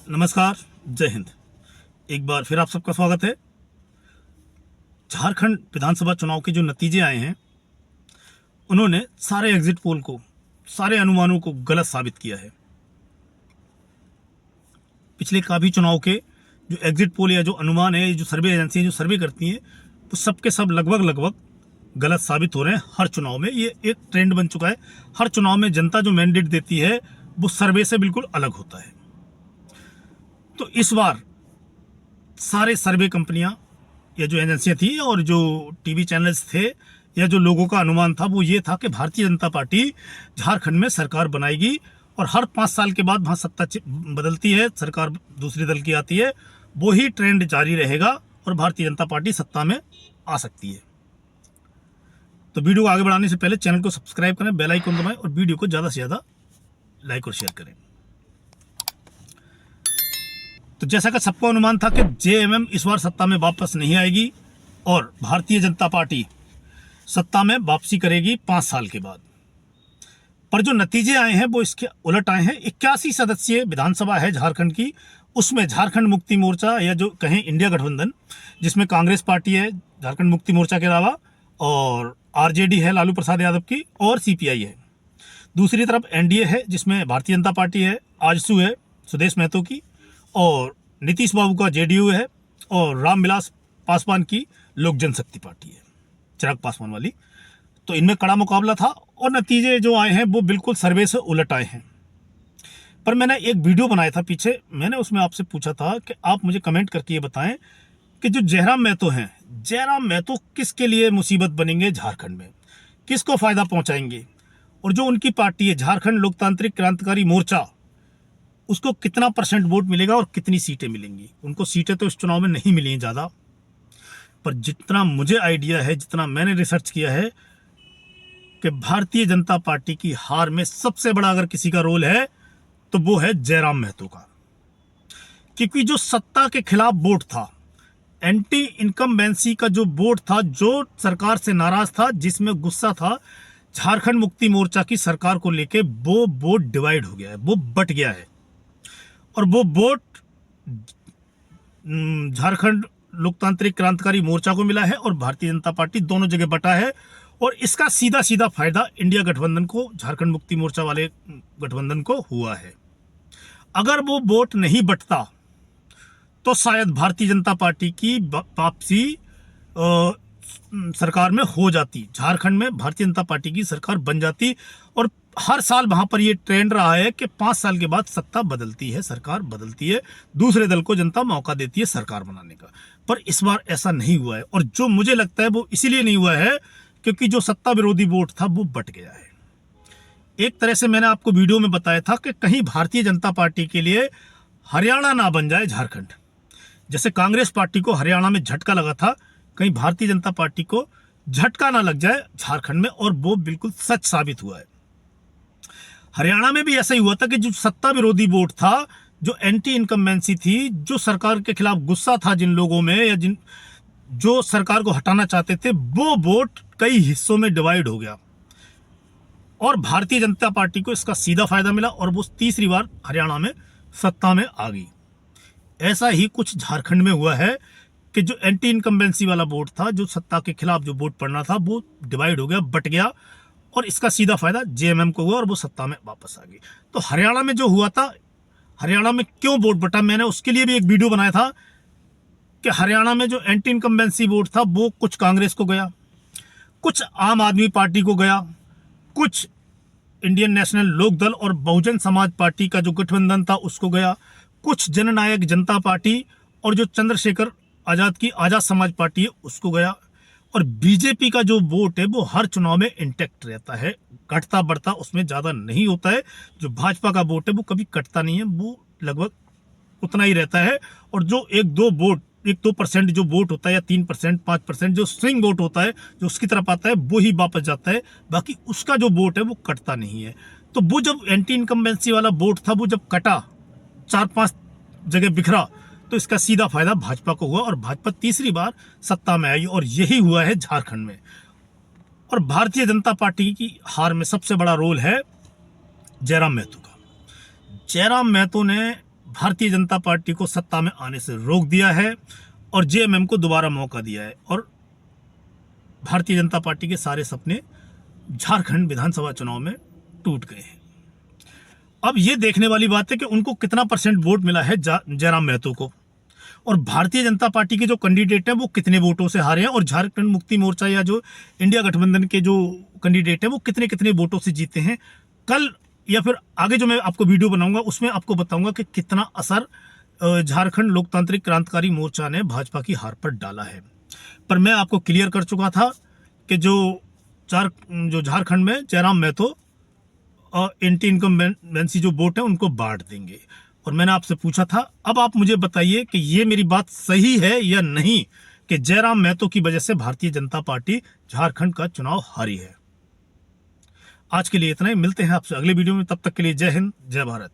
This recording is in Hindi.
नमस्कार, जय हिंद। एक बार फिर आप सबका स्वागत है। झारखंड विधानसभा चुनाव के जो नतीजे आए हैं उन्होंने सारे एग्जिट पोल को, सारे अनुमानों को गलत साबित किया है। पिछले काफी चुनाव के जो एग्जिट पोल या जो अनुमान है, जो सर्वे एजेंसियां जो सर्वे करती हैं, वो सबके सब लगभग गलत साबित हो रहे हैं। हर चुनाव में ये एक ट्रेंड बन चुका है। हर चुनाव में जनता जो मैंडेट देती है वो सर्वे से बिल्कुल अलग होता है। तो इस बार सारे सर्वे कंपनियां या जो एजेंसियां थी और जो टीवी चैनल्स थे या जो लोगों का अनुमान था वो ये था कि भारतीय जनता पार्टी झारखंड में सरकार बनाएगी और हर 5 साल के बाद वहाँ सत्ता बदलती है, सरकार दूसरी दल की आती है, वही ट्रेंड जारी रहेगा और भारतीय जनता पार्टी सत्ता में आ सकती है। तो वीडियो को आगे बढ़ाने से पहले चैनल को सब्सक्राइब करें, बेल आइकन दबाएं और वीडियो को ज़्यादा से ज़्यादा लाइक और शेयर करें। तो जैसा कि सबको अनुमान था कि जेएमएम इस बार सत्ता में वापस नहीं आएगी और भारतीय जनता पार्टी सत्ता में वापसी करेगी 5 साल के बाद। पर जो नतीजे आए हैं वो इसके उलट आए हैं। 81 सदस्यीय विधानसभा है झारखंड की, उसमें झारखंड मुक्ति मोर्चा या जो कहें इंडिया गठबंधन, जिसमें कांग्रेस पार्टी है झारखंड मुक्ति मोर्चा के अलावा, और आरजेडी है लालू प्रसाद यादव की, और सीपीआई है। दूसरी तरफ एनडीए है जिसमें भारतीय जनता पार्टी है, आजसू है सुदेश महतो की, और नीतीश बाबू का जेडीयू है, और रामविलास पासवान की लोक जनशक्ति पार्टी है, चिराग पासवान वाली। तो इनमें कड़ा मुकाबला था और नतीजे जो आए हैं वो बिल्कुल सर्वे से उलट आए हैं। पर मैंने एक वीडियो बनाया था पीछे, मैंने उसमें आपसे पूछा था कि आप मुझे कमेंट करके ये बताएं कि जो जयराम महतो हैं, जयराम महतो किसके लिए मुसीबत बनेंगे झारखंड में, किसको फायदा पहुंचाएंगे, और जो उनकी पार्टी है झारखंड लोकतांत्रिक क्रांतिकारी मोर्चा, उसको कितना % वोट मिलेगा और कितनी सीटें मिलेंगी। उनको सीटें तो इस चुनाव में नहीं मिली हैं ज़्यादा, पर जितना मुझे आइडिया है, जितना मैंने रिसर्च किया है, कि भारतीय जनता पार्टी की हार में सबसे बड़ा अगर किसी का रोल है तो वो है जयराम महतो का। क्योंकि जो सत्ता के खिलाफ वोट था, एंटी इनकम्बेंसी का जो वोट था, जो सरकार से नाराज था, जिसमें गुस्सा था झारखंड मुक्ति मोर्चा की सरकार को लेके, वो वोट डिवाइड हो गया है, वो बट गया है। और वो वोट झारखंड लोकतांत्रिक क्रांतिकारी मोर्चा को मिला है और भारतीय जनता पार्टी, दोनों जगह बटा है। और इसका सीधा फायदा इंडिया गठबंधन को, झारखंड मुक्ति मोर्चा वाले गठबंधन को हुआ है। अगर वो वोट नहीं बटता तो शायद भारतीय जनता पार्टी की वापसी सरकार में हो जाती, झारखंड में भारतीय जनता पार्टी की सरकार बन जाती। और हर साल वहां पर ये ट्रेंड रहा है कि 5 साल के बाद सत्ता बदलती है, सरकार बदलती है, दूसरे दल को जनता मौका देती है सरकार बनाने का। पर इस बार ऐसा नहीं हुआ है, और जो मुझे लगता है वो इसीलिए नहीं हुआ है क्योंकि जो सत्ता विरोधी वोट था वो बट गया है। एक तरह से मैंने आपको वीडियो में बताया था कि कहीं भारतीय जनता पार्टी के लिए हरियाणा ना बन जाए झारखंड। जैसे कांग्रेस पार्टी को हरियाणा में झटका लगा था, कहीं भारतीय जनता पार्टी को झटका ना लग जाए झारखंड में, और वो बिल्कुल सच साबित हुआ है। हरियाणा में भी ऐसा ही हुआ था कि जो सत्ता विरोधी वोट था, जो एंटी इनकम्बेंसी थी, जो सरकार के खिलाफ गुस्सा था जिन लोगों में, या जो सरकार को हटाना चाहते थे, वो वोट कई हिस्सों में डिवाइड हो गया और भारतीय जनता पार्टी को इसका सीधा फायदा मिला और वो तीसरी बार हरियाणा में सत्ता में आ गई। ऐसा ही कुछ झारखंड में हुआ है कि जो एंटी इनकम्बेंसी वाला वोट था, जो सत्ता के खिलाफ जो वोट पड़ना था, वो डिवाइड हो गया, बट गया, और इसका सीधा फायदा जेएमएम को हुआ और वो सत्ता में वापस आ गई। तो हरियाणा में जो हुआ था, हरियाणा में क्यों वोट बटा, मैंने उसके लिए भी एक वीडियो बनाया था कि हरियाणा में जो एंटी इनकम्बेंसी वोट था वो कुछ कांग्रेस को गया, कुछ आम आदमी पार्टी को गया, कुछ इंडियन नेशनल लोकदल और बहुजन समाज पार्टी का जो गठबंधन था उसको गया, कुछ जननायक जनता पार्टी और जो चंद्रशेखर आजाद की आजाद समाज पार्टी है उसको गया। और बीजेपी का जो वोट है वो हर चुनाव में इंटैक्ट रहता है, कटता बढ़ता उसमें ज़्यादा नहीं होता है। जो भाजपा का वोट है वो कभी कटता नहीं है, वो लगभग उतना ही रहता है। और जो 1-2% जो वोट होता है, या 3%, 5% जो स्विंग वोट होता है, जो उसकी तरफ आता है, वो ही वापस जाता है, बाकी उसका जो वोट है वो कटता नहीं है। तो वो जब एंटी इनकम्बेंसी वाला वोट था, वो जब कटा, 4-5 जगह बिखरा, तो इसका सीधा फायदा भाजपा को हुआ और भाजपा तीसरी बार सत्ता में आई, और यही हुआ है झारखंड में। और भारतीय जनता पार्टी की हार में सबसे बड़ा रोल है जयराम महतो का। जयराम महतो ने भारतीय जनता पार्टी को सत्ता में आने से रोक दिया है और जेएमएम को दोबारा मौका दिया है और भारतीय जनता पार्टी के सारे सपने झारखंड विधानसभा चुनाव में टूट गए हैं। अब ये देखने वाली बात है कि उनको कितना % वोट मिला है जयराम महतो को, और भारतीय जनता पार्टी के जो कैंडिडेट हैं वो कितने वोटों से हारे हैं, और झारखंड मुक्ति मोर्चा या जो इंडिया गठबंधन के जो कैंडिडेट हैं वो कितने कितने वोटों से जीते हैं। कल या फिर आगे जो मैं आपको वीडियो बनाऊंगा उसमें आपको बताऊंगा कि कितना असर झारखंड लोकतांत्रिक क्रांतिकारी मोर्चा ने भाजपा की हार पर डाला है। पर मैं आपको क्लियर कर चुका था कि जो झारखंड में जयराम महतो और एंटी इनकम्बेंसी जो वोट है उनको बांट देंगे, और मैंने आपसे पूछा था। अब आप मुझे बताइए कि ये मेरी बात सही है या नहीं कि जयराम महतो की वजह से भारतीय जनता पार्टी झारखंड का चुनाव हारी है। आज के लिए इतना ही, मिलते हैं आपसे अगले वीडियो में, तब तक के लिए जय हिंद जय भारत।